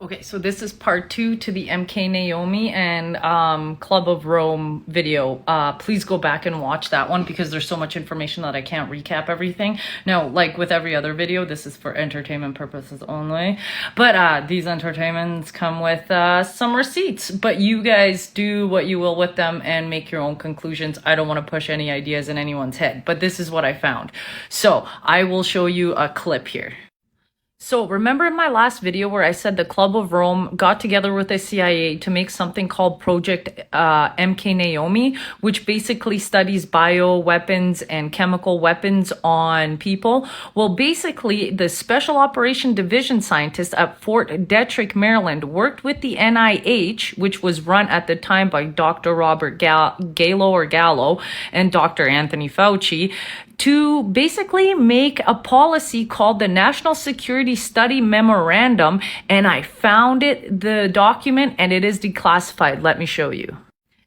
Okay, so this is part two to the MKNaomi and Club of Rome video. Please go back and watch that one because there's so much information that I can't recap everything. Now, like with every other video, this is for entertainment purposes only. But these entertainments come with some receipts. But you guys do what you will with them and make your own conclusions. I don't want to push any ideas in anyone's head, but this is what I found. So I will show you a clip here. So remember in my last video where I said the Club of Rome got together with the CIA to make something called Project MKNaomi, which basically studies bioweapons and chemical weapons on people. Well, basically the Special Operation Division scientists at Fort Detrick, Maryland worked with the NIH, which was run at the time by Dr. Robert Gallo and Dr. Anthony Fauci, to basically make a policy called the National Security Study Memorandum. And I found the document, and it is declassified. Let me show you.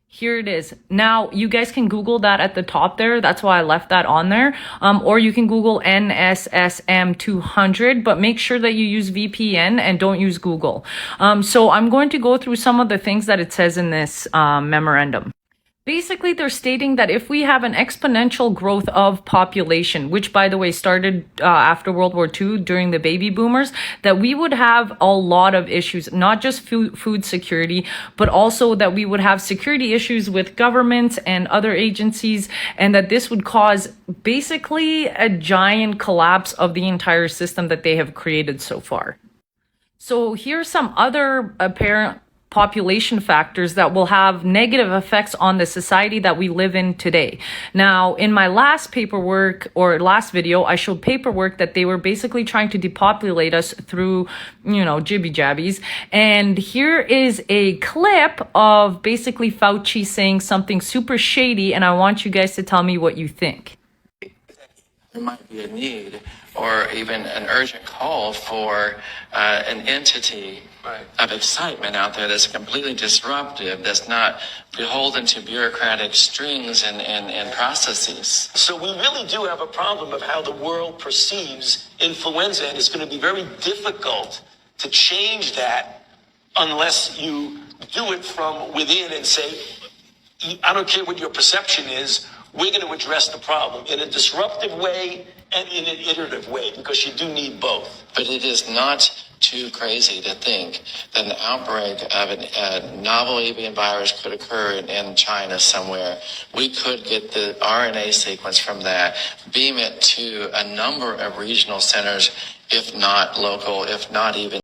Here it is. Now, you guys can Google that at the top there. That's why I left that on there. Or you can Google NSSM 200, but make sure that you use VPN and don't use Google. So I'm going to go through some of the things that it says in this memorandum. Basically, they're stating that if we have an exponential growth of population, which, by the way, started after World War II during the baby boomers, that we would have a lot of issues, not just food security, but also that we would have security issues with governments and other agencies, and that this would cause basically a giant collapse of the entire system that they have created so far. So here's some other apparent population factors that will have negative effects on the society that we live in today. Now, in my last video, I showed paperwork that they were basically trying to depopulate us through, jibby jabbies. And here is a clip of basically Fauci saying something super shady, and I want you guys to tell me what you think. There might be a need or even an urgent call for an entity of excitement out there that's completely disruptive, that's not beholden to bureaucratic strings and processes. So we really do have a problem of how the world perceives influenza, and it's going to be very difficult to change that unless you do it from within and say, I don't care what your perception is, we're going to address the problem in a disruptive way and in an iterative way, because you do need both. But it is not too crazy to think that an outbreak of a novel avian virus could occur in China somewhere. We could get the RNA sequence from that, beam it to a number of regional centers, if not local, if not even